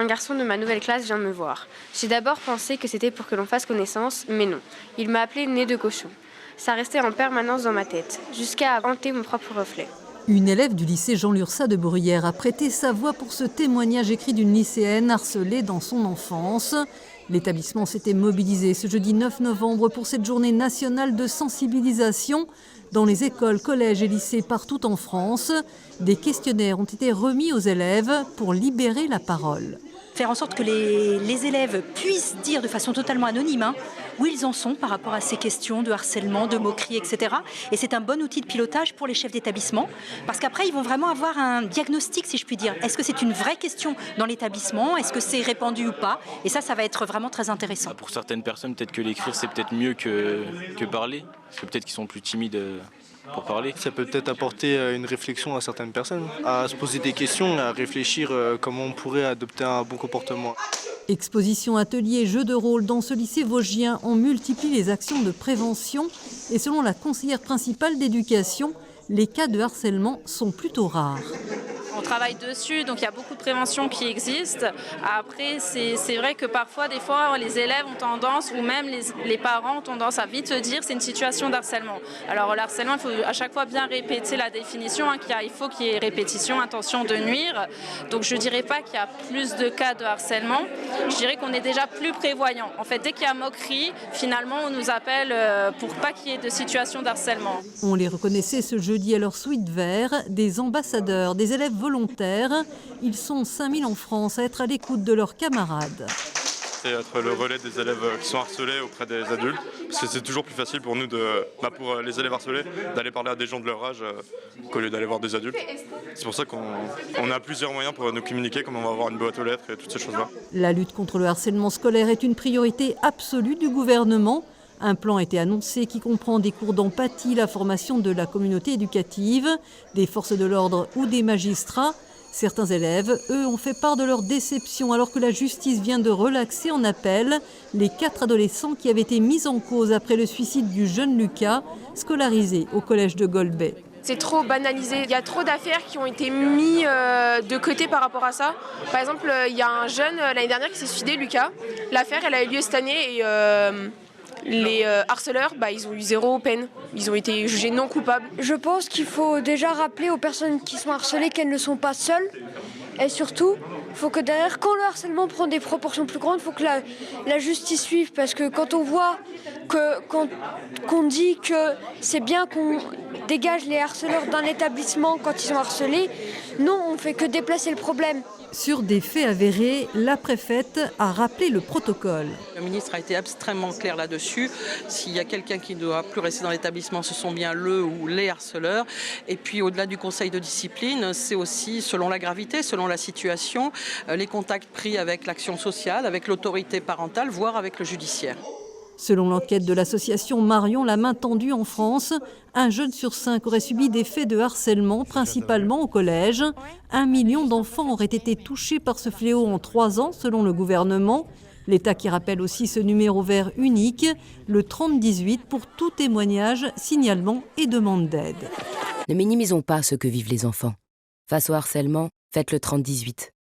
Un garçon de ma nouvelle classe vient me voir. J'ai d'abord pensé que c'était pour que l'on fasse connaissance, mais non. Il m'a appelé nez de cochon. Ça restait en permanence dans ma tête, jusqu'à hanter mon propre reflet. Une élève du lycée Jean Lurçat de Bruyères a prêté sa voix pour ce témoignage écrit d'une lycéenne harcelée dans son enfance. L'établissement s'était mobilisé ce jeudi 9 novembre pour cette journée nationale de sensibilisation. Dans les écoles, collèges et lycées partout en France, des questionnaires ont été remis aux élèves pour libérer la parole. Faire en sorte que les élèves puissent dire de façon totalement anonyme où ils en sont par rapport à ces questions de harcèlement, de moquerie, etc. Et c'est un bon outil de pilotage pour les chefs d'établissement parce qu'après, ils vont vraiment avoir un diagnostic, si je puis dire. Est-ce que c'est une vraie question dans l'établissement? Est-ce que c'est répandu ou pas? Et ça va être vraiment très intéressant. Pour certaines personnes, peut-être que l'écrire, c'est peut-être mieux que parler. Parce que peut-être qu'ils sont plus timides pour parler. Ça peut peut-être apporter une réflexion à certaines personnes, à se poser des questions, à réfléchir comment on pourrait adopter un bon comportement. Exposition, ateliers, jeux de rôle dans ce lycée vosgien, on multiplie les actions de prévention et selon la conseillère principale d'éducation, les cas de harcèlement sont plutôt rares. On travaille dessus, donc il y a beaucoup de prévention qui existe. Après, c'est vrai que parfois, des fois, les élèves ont tendance, ou même les parents ont tendance à vite se dire c'est une situation d'harcèlement. Alors le harcèlement, il faut à chaque fois bien répéter la définition, il faut qu'il y ait répétition, intention de nuire. Donc je ne dirais pas qu'il y a plus de cas de harcèlement, je dirais qu'on est déjà plus prévoyant. En fait, dès qu'il y a moquerie, finalement, on nous appelle pour pas qu'il y ait de situation d'harcèlement. On les reconnaissait ce jeudi à leur suite vert, des ambassadeurs, des élèves volontaires. Ils sont 5000 en France à être à l'écoute de leurs camarades. C'est être le relais des élèves qui sont harcelés auprès des adultes. Parce que c'est toujours plus facile pour nous, pour les élèves harcelés, d'aller parler à des gens de leur âge qu'au lieu d'aller voir des adultes. C'est pour ça qu'on a plusieurs moyens pour nous communiquer, comme on va avoir une boîte aux lettres et toutes ces choses-là. La lutte contre le harcèlement scolaire est une priorité absolue du gouvernement. Un plan a été annoncé qui comprend des cours d'empathie, la formation de la communauté éducative, des forces de l'ordre ou des magistrats. Certains élèves, eux, ont fait part de leur déception alors que la justice vient de relaxer en appel les 4 adolescents qui avaient été mis en cause après le suicide du jeune Lucas, scolarisé au collège de Golbet. C'est trop banalisé. Il y a trop d'affaires qui ont été mises de côté par rapport à ça. Par exemple, il y a un jeune l'année dernière qui s'est suicidé, Lucas. L'affaire, elle a eu lieu cette année et les harceleurs, ils ont eu 0 peine. Ils ont été jugés non coupables. Je pense qu'il faut déjà rappeler aux personnes qui sont harcelées qu'elles ne sont pas seules. Et surtout, il faut que derrière, quand le harcèlement prend des proportions plus grandes, il faut que la justice suive. Parce que quand on voit qu'on dit que c'est bien qu'on dégage les harceleurs d'un établissement quand ils sont harcelés, non, on ne fait que déplacer le problème. Sur des faits avérés, la préfète a rappelé le protocole. Le ministre a été extrêmement clair là-dessus. S'il y a quelqu'un qui ne doit plus rester dans l'établissement, ce sont bien le ou les harceleurs. Et puis au-delà du conseil de discipline, c'est aussi selon la gravité, selon la situation, les contacts pris avec l'action sociale, avec l'autorité parentale, voire avec le judiciaire. Selon l'enquête de l'association Marion, la main tendue en France, un jeune sur 5 aurait subi des faits de harcèlement, principalement au collège. 1 million d'enfants auraient été touchés par ce fléau en 3 ans, selon le gouvernement. L'État qui rappelle aussi ce numéro vert unique, le 3018, pour tout témoignage, signalement et demande d'aide. Ne minimisons pas ce que vivent les enfants. Face au harcèlement, faites le 3018.